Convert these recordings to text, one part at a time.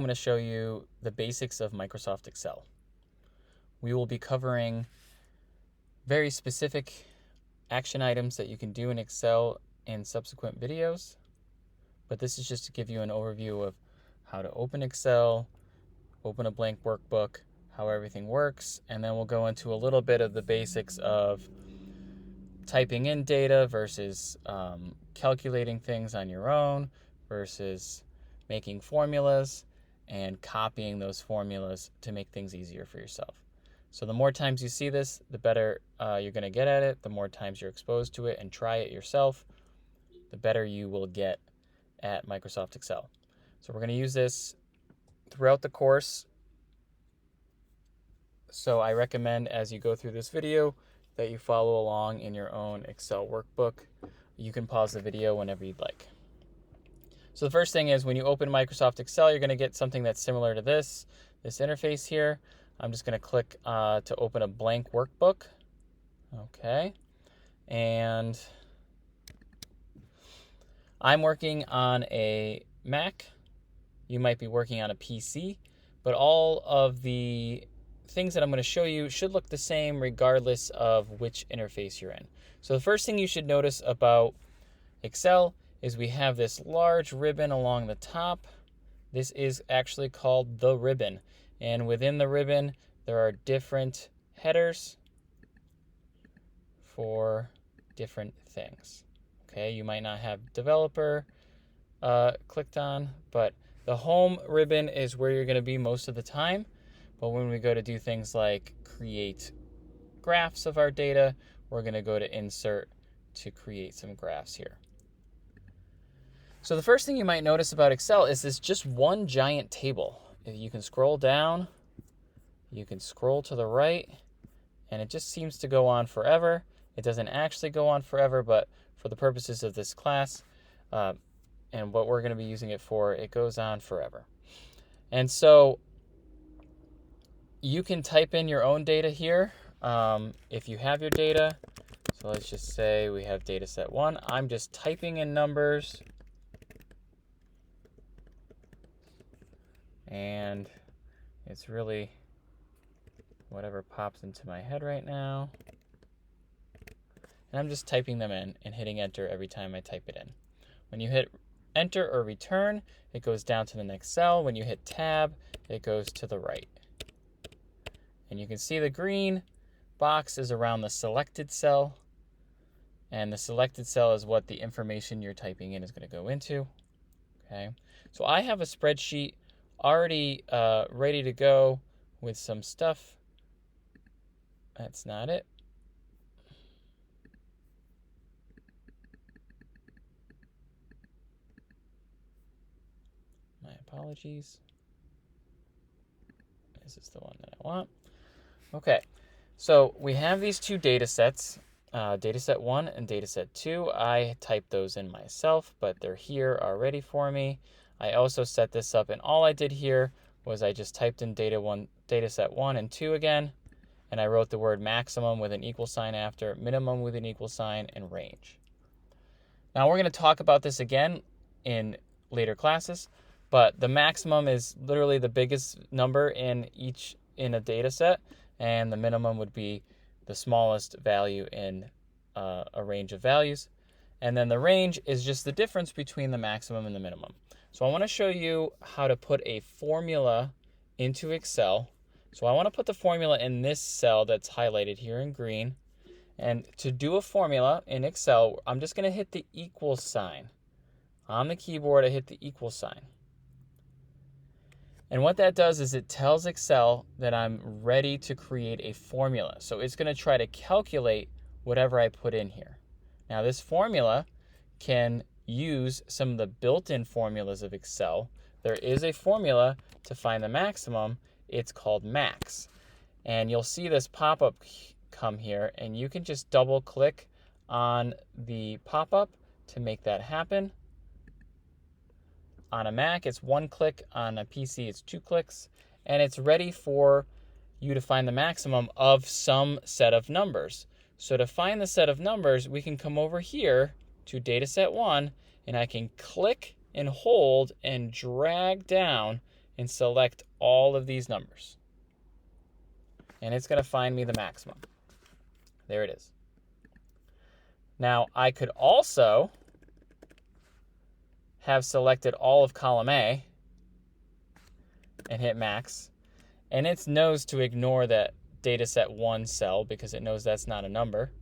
I'm going to show you the basics of Microsoft Excel. We will be covering very specific action items that you can do in Excel in subsequent videos, but this is just to give you an overview of how to open Excel, open a blank workbook, how everything works, and then we'll go into a little bit of the basics of typing in data versus calculating things on your own versus making formulas and copying those formulas to make things easier for yourself. So the more times you see this, the better you're going to get at it. The more times you're exposed to it and try it yourself, the better you will get at Microsoft Excel. So we're going to use this throughout the course. So I recommend as you go through this video that you follow along in your own Excel workbook. You can pause the video whenever you'd like. So the first thing is when you open Microsoft Excel, you're going to get something that's similar to this interface here. I'm just going to click to open a blank workbook. Okay. And I'm working on a Mac. You might be working on a PC, but all of the things that I'm going to show you should look the same regardless of which interface you're in. So the first thing you should notice about Excel is we have this large ribbon along the top. This is actually called the ribbon. And within the ribbon, there are different headers for different things. Okay, you might not have developer clicked on, but the home ribbon is where you're going to be most of the time. But when we go to do things like create graphs of our data, we're going to go to insert to create some graphs here. So the first thing you might notice about Excel is this just one giant table. You can scroll down, you can scroll to the right, and it just seems to go on forever. It doesn't actually go on forever, but for the purposes of this class and what we're going to be using it for, it goes on forever. And so you can type in your own data here if you have your data. So let's just say we have data set 1. I'm just typing in numbers. And it's really whatever pops into my head right now. And I'm just typing them in and hitting enter every time I type it in. When you hit enter or return, it goes down to the next cell. When you hit tab, it goes to the right. And you can see the green box is around the selected cell. And the selected cell is what the information you're typing in is going to go into. Okay. So I have a spreadsheet already ready to go with some stuff. That's not it. My apologies. This is the one that I want. Okay, so we have these two data sets, data set 1 and data set 2. I typed those in myself, but they're here already for me. I also set this up, and all I did here was I just typed in data set 1 and 2 again, and I wrote the word maximum with an equal sign after, minimum with an equal sign, and range. Now we're going to talk about this again in later classes, but the maximum is literally the biggest number in a data set, and the minimum would be the smallest value in a range of values. And then the range is just the difference between the maximum and the minimum. So I want to show you how to put a formula into Excel. So I want to put the formula in this cell that's highlighted here in green. And to do a formula in Excel, I'm just going to hit the equal sign. On the keyboard, I hit the equal sign. And what that does is it tells Excel that I'm ready to create a formula. So it's going to try to calculate whatever I put in here. Now this formula can use some of the built-in formulas of Excel. There is a formula to find the maximum. It's called max. And you'll see this pop-up come here, and you can just double click on the pop-up to make that happen. On a Mac, it's 1 click. On a PC, it's 2 clicks. And it's ready for you to find the maximum of some set of numbers. So to find the set of numbers, we can come over here to dataset 1, and I can click and hold and drag down and select all of these numbers. And it's going to find me the maximum. There it is. Now, I could also have selected all of column A and hit max, and it knows to ignore that dataset 1 cell because it knows that's not a number.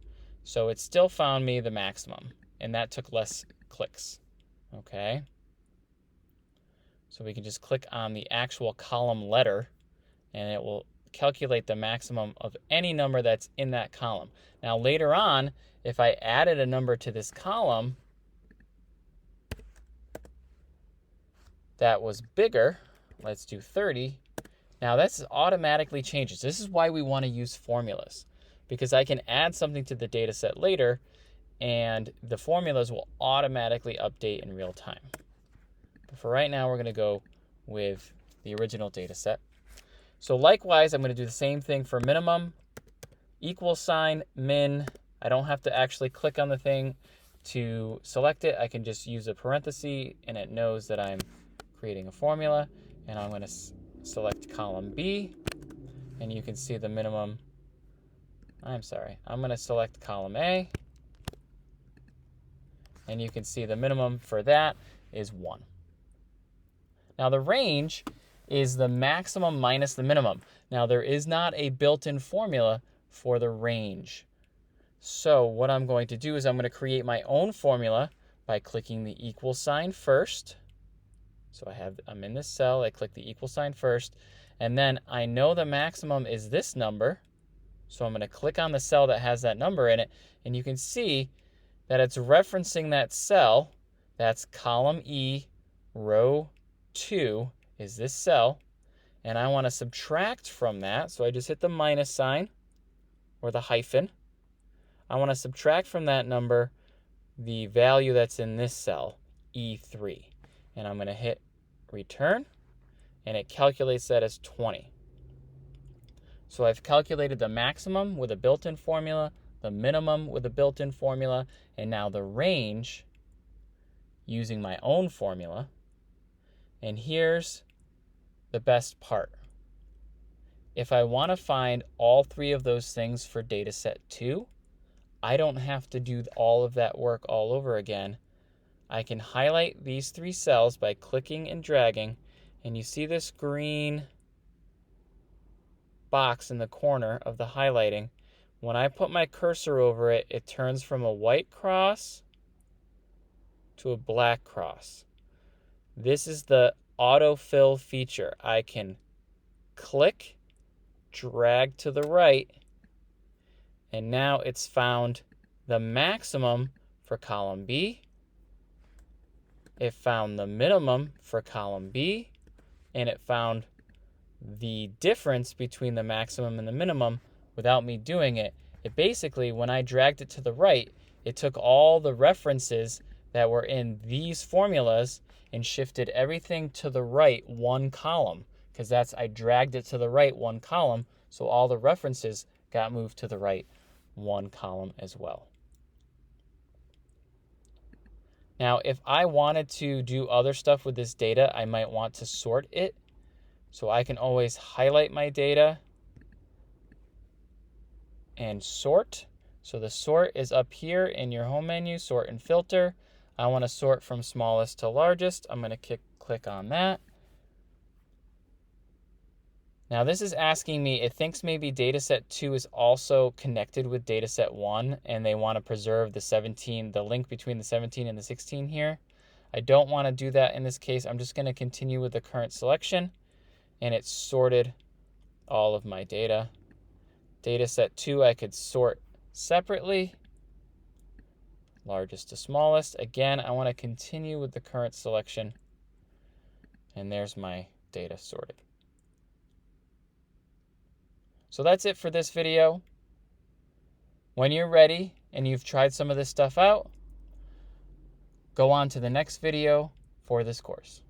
So it still found me the maximum, and that took less clicks. Okay. So we can just click on the actual column letter, and it will calculate the maximum of any number that's in that column. Now later on, if I added a number to this column that was bigger, let's do 30, now this automatically changes. This is why we want to use formulas, because I can add something to the data set later and the formulas will automatically update in real time. But for right now, we're going to go with the original data set. So likewise, I'm going to do the same thing for minimum, equal sign, min. I don't have to actually click on the thing to select it. I can just use a parenthesis, and it knows that I'm creating a formula. And I'm going to select column B, and you can see the minimum. I'm going to select column A, and you can see the minimum for that is 1. Now the range is the maximum minus the minimum. Now there is not a built-in formula for the range. So what I'm going to do is I'm going to create my own formula by clicking the equal sign first. So I'm in this cell, I click the equal sign first, and then I know the maximum is this number. So I'm going to click on the cell that has that number in it, and you can see that it's referencing that cell. That's column E, row 2 is this cell, and I want to subtract from that. So I just hit the minus sign or the hyphen. I want to subtract from that number the value that's in this cell, E3. And I'm going to hit return, and it calculates that as 20. So I've calculated the maximum with a built-in formula, the minimum with a built-in formula, and now the range using my own formula. And here's the best part. If I want to find all 3 of those things for data set 2, I don't have to do all of that work all over again. I can highlight these 3 cells by clicking and dragging, and you see this green box in the corner of the highlighting. When I put my cursor over it, it turns from a white cross to a black cross. This is the autofill feature. I can click, drag to the right, and now it's found the maximum for column B. It found the minimum for column B, and it found the difference between the maximum and the minimum without me doing it. It basically, when I dragged it to the right, it took all the references that were in these formulas and shifted everything to the right 1 column, because I dragged it to the right 1 column, so all the references got moved to the right 1 column as well. Now, if I wanted to do other stuff with this data, I might want to sort it. So I can always highlight my data and sort. So the sort is up here in your home menu, sort and filter. I want to sort from smallest to largest. I'm going to click on that. Now this is asking me, it thinks maybe dataset 2 is also connected with dataset 1, and they want to preserve the link between the 17 and the 16 here. I don't want to do that in this case. I'm just going to continue with the current selection, and it sorted all of my data. Dataset 2 I could sort separately, largest to smallest. Again, I want to continue with the current selection, and there's my data sorted. So that's it for this video. When you're ready and you've tried some of this stuff out, go on to the next video for this course.